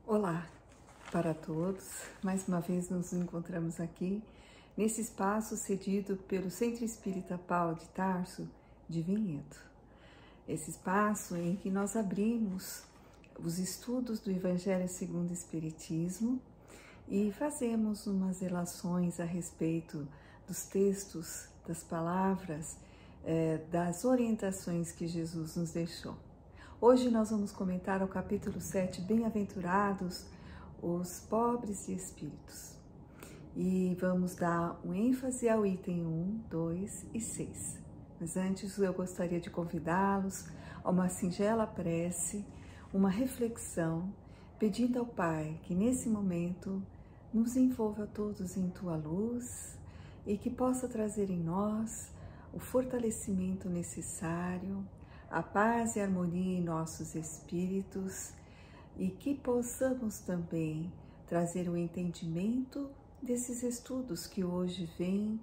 Olá para todos, mais uma vez nos encontramos aqui nesse espaço cedido pelo Centro Espírita Paulo de Tarso de Vinhedo. Esse espaço em que nós abrimos os estudos do Evangelho segundo o Espiritismo e fazemos umas relações a respeito dos textos, das palavras, das orientações que Jesus nos deixou. Hoje nós vamos comentar o capítulo 7, Bem-aventurados os pobres de espíritos. E vamos dar um ênfase ao item 1, 2 e 6. Mas antes eu gostaria de convidá-los a uma singela prece, uma reflexão, pedindo ao Pai que nesse momento nos envolva a todos em Tua luz e que possa trazer em nós o fortalecimento necessário, a paz e a harmonia em nossos espíritos e que possamos também trazer o entendimento desses estudos que hoje vêm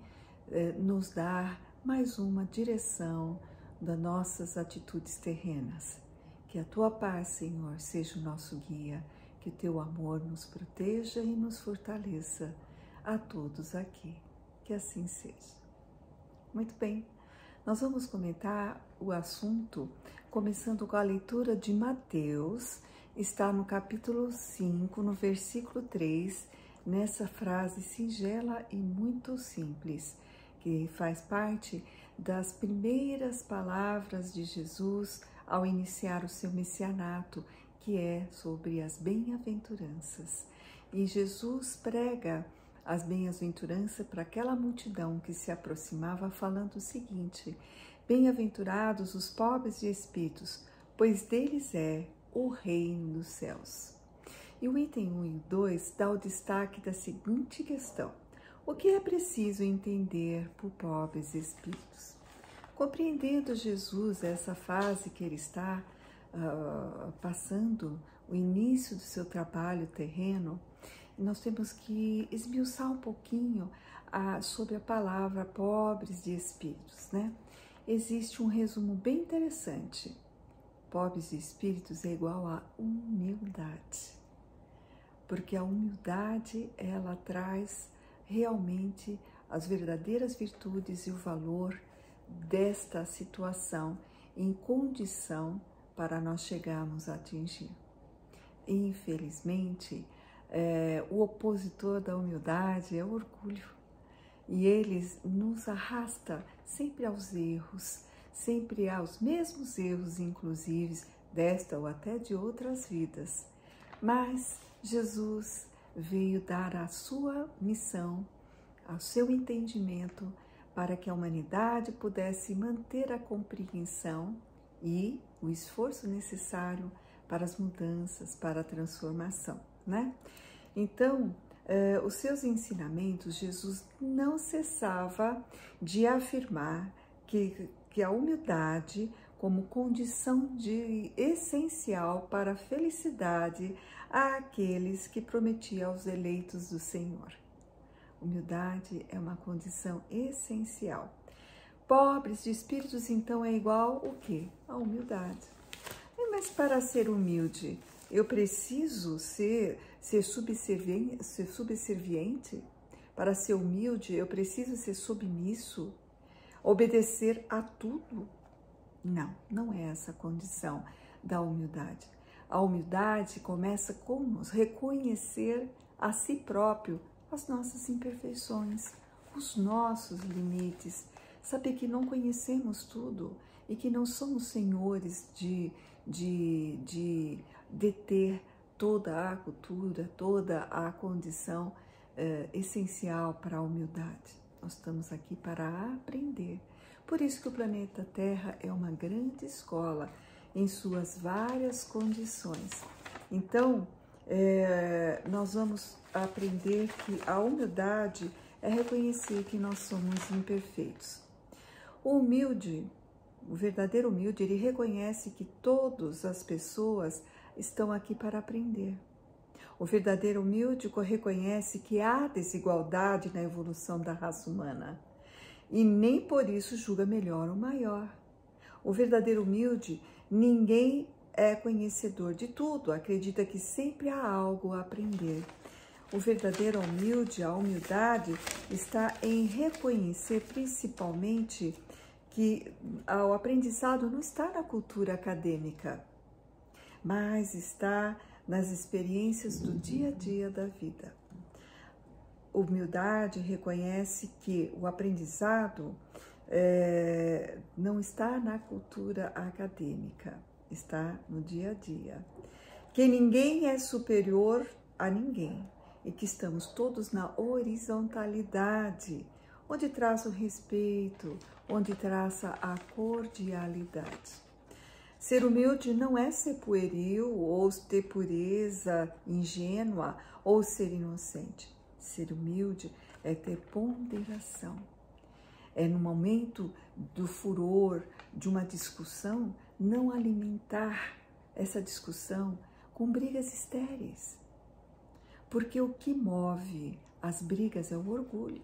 nos dar mais uma direção das nossas atitudes terrenas. Que a Tua paz, Senhor, seja o nosso guia, que o Teu amor nos proteja e nos fortaleça a todos aqui. Que assim seja. Muito bem. Nós vamos comentar o assunto, começando com a leitura de Mateus, está no capítulo 5, no versículo 3, nessa frase singela e muito simples, que faz parte das primeiras palavras de Jesus ao iniciar o seu messianato, que é sobre as bem-aventuranças. E Jesus prega as bem-aventuranças para aquela multidão que se aproximava, falando o seguinte: bem-aventurados os pobres de espíritos, pois deles é o reino dos céus. E o item 1 e 2 dá o destaque da seguinte questão: o que é preciso entender por pobres espíritos? Compreendendo Jesus essa fase que ele está passando, o início do seu trabalho terreno, nós temos que esmiuçar um pouquinho sobre a palavra pobres de espíritos, né? Existe um resumo bem interessante. Pobres de espíritos é igual a humildade. Porque a humildade, ela traz realmente as verdadeiras virtudes e o valor desta situação em condição para nós chegarmos a atingir. Infelizmente, o opositor da humildade é o orgulho, e ele nos arrasta sempre aos erros, sempre aos mesmos erros, inclusive desta ou até de outras vidas. Mas Jesus veio dar a sua missão, ao seu entendimento, para que a humanidade pudesse manter a compreensão e o esforço necessário para as mudanças, para a transformação, né? Então, os seus ensinamentos, Jesus não cessava de afirmar que a humildade, como condição essencial para a felicidade àqueles que prometia aos eleitos do Senhor. Humildade é uma condição essencial. Pobres de espíritos, então, é igual o quê? A humildade. Mas para ser humilde, eu preciso ser subserviente? Para ser humilde, eu preciso ser submisso? Obedecer a tudo? Não, não é essa a condição da humildade. A humildade começa com nos reconhecer a si próprio as nossas imperfeições, os nossos limites, saber que não conhecemos tudo e que não somos senhores de deter toda a cultura, toda a condição essencial para a humildade. Nós estamos aqui para aprender. Por isso que o planeta Terra é uma grande escola em suas várias condições. Então, nós vamos aprender que a humildade é reconhecer que nós somos imperfeitos. O humilde, o verdadeiro humilde, ele reconhece que todas as pessoas estão aqui para aprender. O verdadeiro humilde reconhece que há desigualdade na evolução da raça humana e nem por isso julga melhor ou maior. O verdadeiro humilde, ninguém é conhecedor de tudo, acredita que sempre há algo a aprender. O verdadeiro humilde, a humildade, está em reconhecer principalmente que o aprendizado não está na cultura acadêmica, mas está nas experiências do dia a dia da vida. Humildade reconhece que o aprendizado não está na cultura acadêmica, está no dia a dia. Que ninguém é superior a ninguém e que estamos todos na horizontalidade, onde traça o respeito, onde traça a cordialidade. Ser humilde não é ser pueril ou ter pureza ingênua ou ser inocente. Ser humilde é ter ponderação. É no momento do furor, de uma discussão, não alimentar essa discussão com brigas estéreis. Porque o que move as brigas é o orgulho.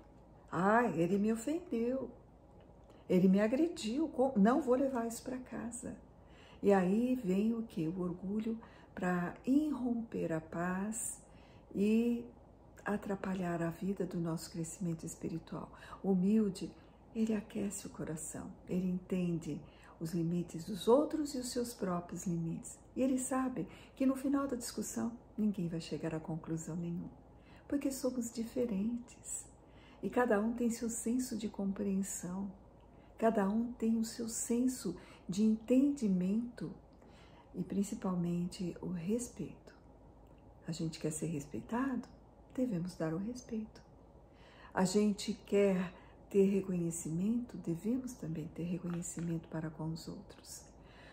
Ah, ele me ofendeu, ele me agrediu, não vou levar isso para casa. E aí vem o que? O orgulho para irromper a paz e atrapalhar a vida do nosso crescimento espiritual. O humilde, ele aquece o coração, ele entende os limites dos outros e os seus próprios limites. E ele sabe que no final da discussão ninguém vai chegar a conclusão nenhuma, porque somos diferentes e cada um tem seu senso de compreensão, cada um tem o seu senso de entendimento e principalmente o respeito. A gente quer ser respeitado? Devemos dar o respeito. A gente quer ter reconhecimento? Devemos também ter reconhecimento para com os outros.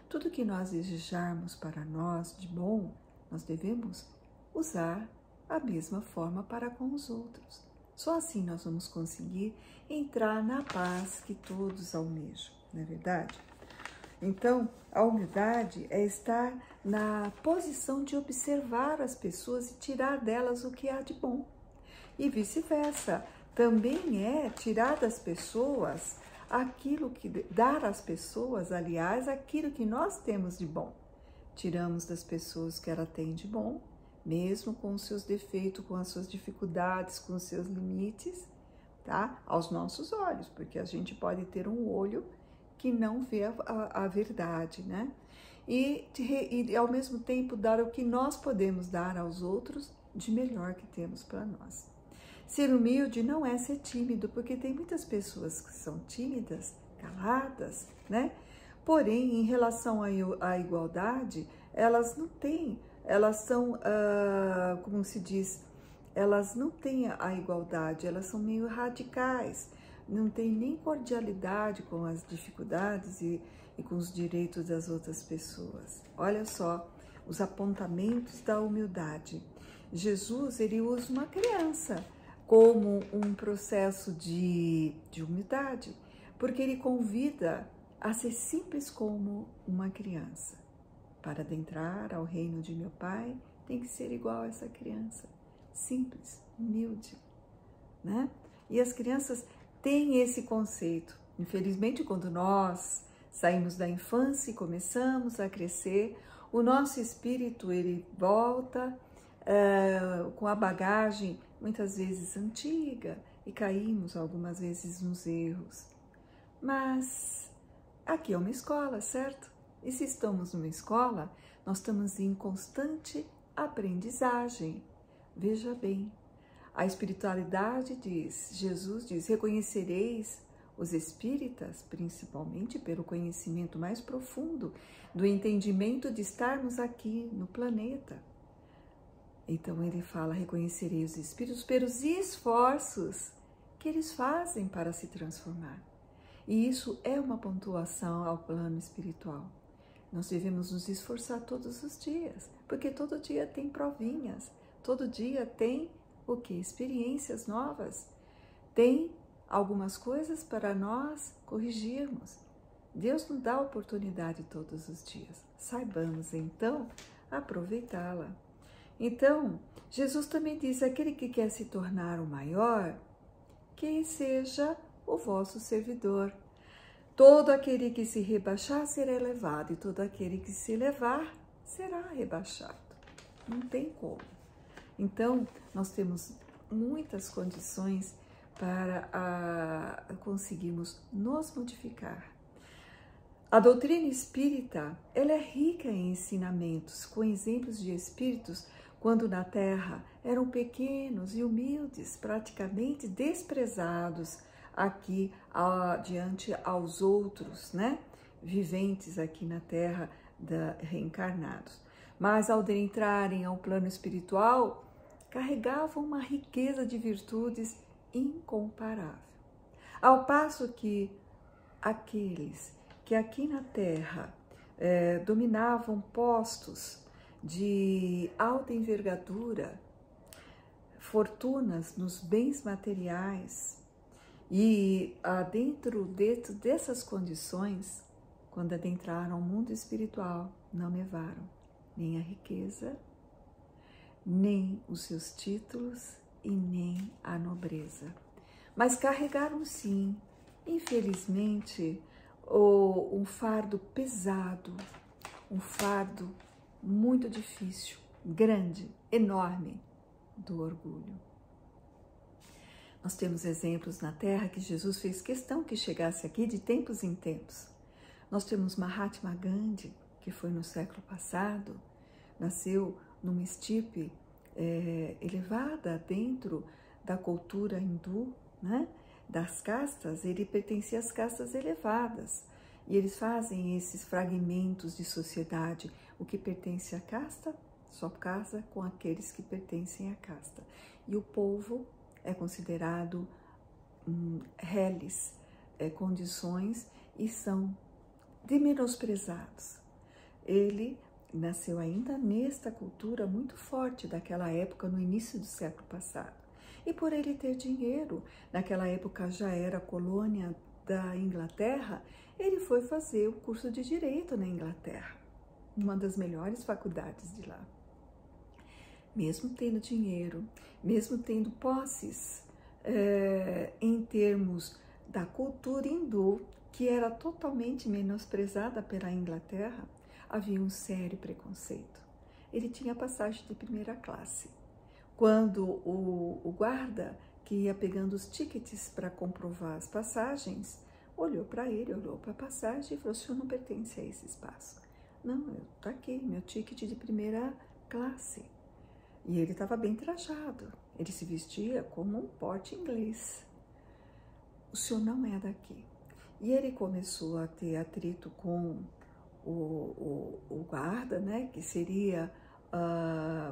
Tudo que nós desejarmos para nós de bom, nós devemos usar a mesma forma para com os outros. Só assim nós vamos conseguir entrar na paz que todos almejam, não é verdade? Então, a humildade é estar na posição de observar as pessoas e tirar delas o que há de bom. E vice-versa, também é tirar das pessoas aquilo que, dar às pessoas, aliás, aquilo que nós temos de bom. Tiramos das pessoas o que ela tem de bom, mesmo com os seus defeitos, com as suas dificuldades, com os seus limites, tá? Aos nossos olhos, porque a gente pode ter um olho que não vê a verdade, né? E ao mesmo tempo dar o que nós podemos dar aos outros de melhor que temos para nós. Ser humilde não é ser tímido, porque tem muitas pessoas que são tímidas, caladas, né? Porém, em relação à igualdade, elas não têm, elas são, como se diz, elas não têm a igualdade, elas são meio radicais, não tem nem cordialidade com as dificuldades e com os direitos das outras pessoas. Olha só, os apontamentos da humildade. Jesus, ele usa uma criança como um processo de humildade, porque ele convida a ser simples como uma criança. Para adentrar ao reino de meu Pai, tem que ser igual a essa criança, simples, humilde, né? E as crianças têm esse conceito. Infelizmente, quando nós saímos da infância e começamos a crescer, o nosso espírito, ele volta com a bagagem muitas vezes antiga e caímos algumas vezes nos erros. Mas aqui é uma escola, certo? E se estamos numa escola, nós estamos em constante aprendizagem. Veja bem, a espiritualidade diz, Jesus diz, reconhecereis os espíritas, principalmente pelo conhecimento mais profundo do entendimento de estarmos aqui no planeta. Então ele fala, reconhecerei os espíritos pelos esforços que eles fazem para se transformar. E isso é uma pontuação ao plano espiritual. Nós devemos nos esforçar todos os dias, porque todo dia tem provinhas, todo dia tem o quê? Experiências novas. Tem algumas coisas para nós corrigirmos. Deus nos dá oportunidade todos os dias. Saibamos, então, aproveitá-la. Então, Jesus também diz, aquele que quer se tornar o maior, que seja o vosso servidor. Todo aquele que se rebaixar será elevado, e todo aquele que se elevar será rebaixado. Não tem como. Então, nós temos muitas condições para conseguirmos nos modificar. A doutrina espírita, ela é rica em ensinamentos, com exemplos de espíritos quando na Terra eram pequenos e humildes, praticamente desprezados aqui diante aos outros, né? Viventes aqui na Terra, reencarnados. Mas ao entrarem ao plano espiritual, carregavam uma riqueza de virtudes incomparável. Ao passo que aqueles que aqui na Terra dominavam postos de alta envergadura, fortunas nos bens materiais, e dentro dessas condições, quando adentraram o mundo espiritual, não levaram nem a riqueza, nem os seus títulos e nem a nobreza. Mas carregaram sim, infelizmente, um fardo pesado, um fardo muito difícil, grande, enorme, do orgulho. Nós temos exemplos na Terra que Jesus fez questão que chegasse aqui de tempos em tempos. Nós temos Mahatma Gandhi, que foi no século passado, nasceu numa estirpe elevada dentro da cultura hindu, né? Das castas, ele pertencia às castas elevadas. E eles fazem esses fragmentos de sociedade. O que pertence à casta, só casa com aqueles que pertencem à casta. E o povo é considerado reles, condições, e são de menosprezados. Ele nasceu ainda nesta cultura muito forte daquela época, no início do século passado. E por ele ter dinheiro, naquela época já era colônia da Inglaterra, ele foi fazer o curso de Direito na Inglaterra, uma das melhores faculdades de lá. Mesmo tendo dinheiro, mesmo tendo posses, em termos da cultura hindu, que era totalmente menosprezada pela Inglaterra, havia um sério preconceito. Ele tinha passagem de primeira classe. Quando o guarda, que ia pegando os tickets para comprovar as passagens, olhou para ele, olhou para a passagem e falou: "O senhor não pertence a esse espaço." "Não, está aqui, meu ticket de primeira classe." E ele estava bem trajado, ele se vestia como um porte inglês. "O senhor não é daqui." E ele começou a ter atrito com o guarda, né, que seria,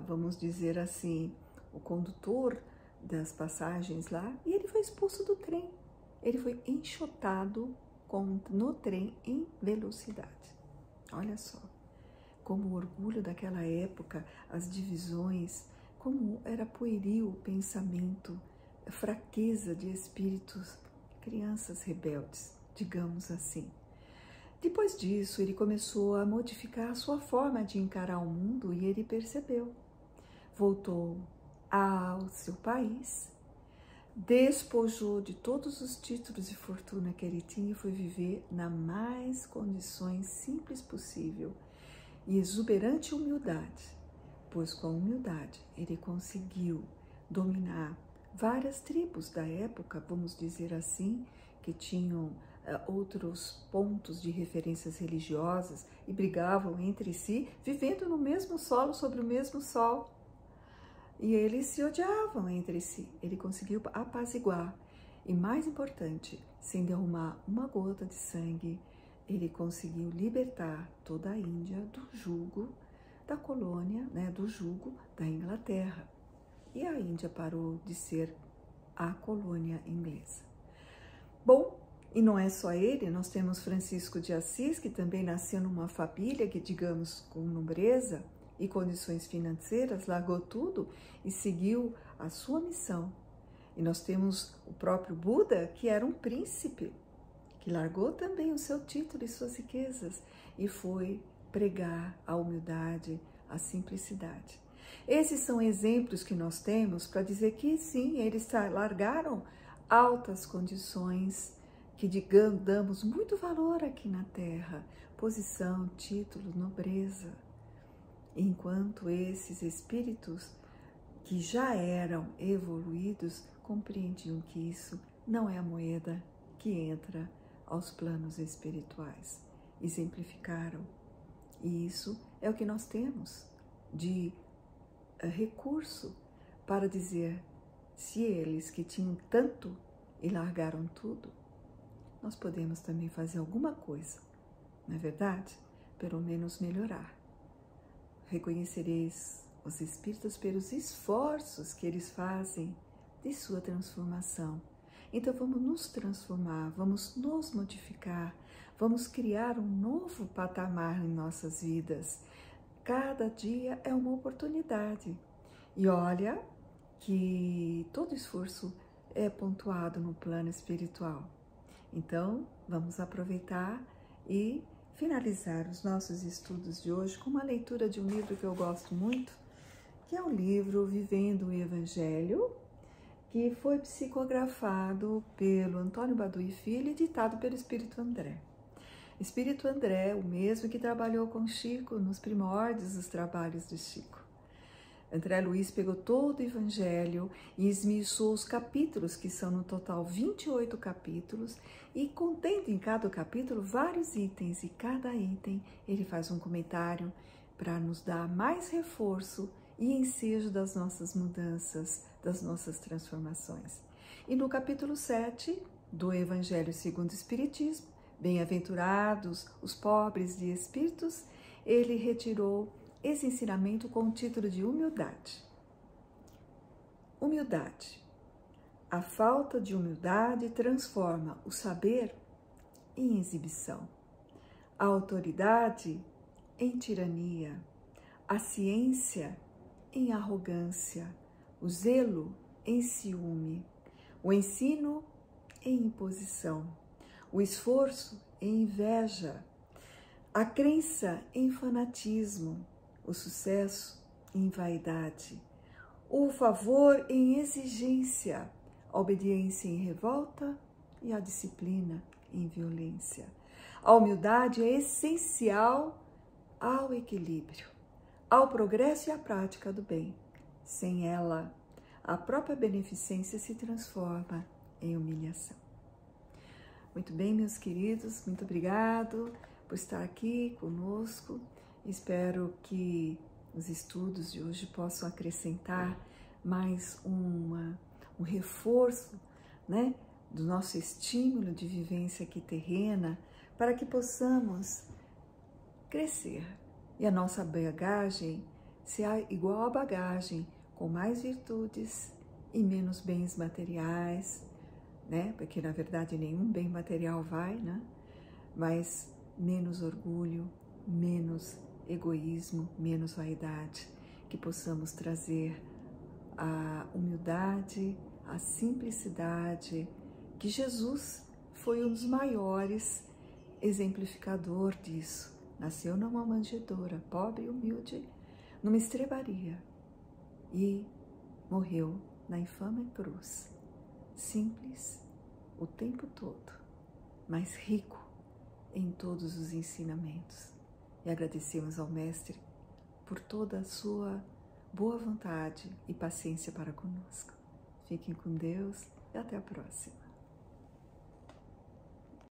vamos dizer assim, o condutor das passagens lá, e ele foi expulso do trem. Ele foi enxotado no trem em velocidade. Olha só, como o orgulho daquela época, as divisões, como era pueril o pensamento, a fraqueza de espíritos, crianças rebeldes, digamos assim. Depois disso, ele começou a modificar a sua forma de encarar o mundo e ele percebeu. Voltou ao seu país, despojou de todos os títulos e fortuna que ele tinha e foi viver na mais condições simples possível e exuberante humildade, pois com a humildade ele conseguiu dominar várias tribos da época, vamos dizer assim, que tinham outros pontos de referências religiosas e brigavam entre si, vivendo no mesmo solo, sobre o mesmo sol. E eles se odiavam entre si. Ele conseguiu apaziguar. E mais importante, sem derramar uma gota de sangue, ele conseguiu libertar toda a Índia do jugo da colônia, né, do jugo da Inglaterra. E a Índia parou de ser a colônia inglesa. Bom, e não é só ele, nós temos Francisco de Assis, que também nasceu numa família que, digamos, com nobreza e condições financeiras, largou tudo e seguiu a sua missão. E nós temos o próprio Buda, que era um príncipe, que largou também o seu título e suas riquezas e foi pregar a humildade, a simplicidade. Esses são exemplos que nós temos para dizer que sim, eles largaram altas condições que, digamos, damos muito valor aqui na Terra, posição, título, nobreza. enquanto esses espíritos que já eram evoluídos compreendiam que isso não é a moeda que entra aos planos espirituais. Exemplificaram. E isso é o que nós temos de recurso para dizer, se eles que tinham tanto e largaram tudo, nós podemos também fazer alguma coisa, não é verdade? Pelo menos melhorar. Reconhecereis os espíritos pelos esforços que eles fazem de sua transformação. Então vamos nos transformar, vamos nos modificar, vamos criar um novo patamar em nossas vidas. Cada dia é uma oportunidade. E olha que todo esforço é pontuado no plano espiritual. Então, vamos aproveitar e finalizar os nossos estudos de hoje com uma leitura de um livro que eu gosto muito, que é o livro Vivendo o Evangelho, que foi psicografado pelo Antônio Badui Filho e ditado pelo Espírito André. Espírito André, o mesmo que trabalhou com Chico nos primórdios dos trabalhos de Chico. André Luiz pegou todo o Evangelho e esmiuçou os capítulos, que são no total 28 capítulos, e contendo em cada capítulo vários itens, e cada item ele faz um comentário para nos dar mais reforço e ensejo das nossas mudanças, das nossas transformações. E no capítulo 7 do Evangelho segundo o Espiritismo, Bem-aventurados os pobres de espíritos, ele retirou esse ensinamento com o título de humildade. Humildade. A falta de humildade transforma o saber em exibição, a autoridade em tirania, a ciência em arrogância, o zelo em ciúme, o ensino em imposição, o esforço em inveja, a crença em fanatismo, o sucesso em vaidade, o favor em exigência, a obediência em revolta e a disciplina em violência. A humildade é essencial ao equilíbrio, ao progresso e à prática do bem. Sem ela, a própria beneficência se transforma em humilhação. Muito bem, meus queridos, muito obrigado por estar aqui conosco. Espero que os estudos de hoje possam acrescentar mais um reforço, né, do nosso estímulo de vivência aqui terrena, para que possamos crescer e a nossa bagagem ser igual à bagagem, com mais virtudes e menos bens materiais, né? Porque na verdade nenhum bem material vai, né? Mas menos orgulho, menos egoísmo, menos vaidade, que possamos trazer a humildade, a simplicidade, que Jesus foi um dos maiores exemplificador disso. Nasceu numa manjedoura, pobre e humilde, numa estrebaria, e morreu na infame cruz, simples o tempo todo, mas rico em todos os ensinamentos. E agradecemos ao Mestre por toda a sua boa vontade e paciência para conosco. Fiquem com Deus e até a próxima.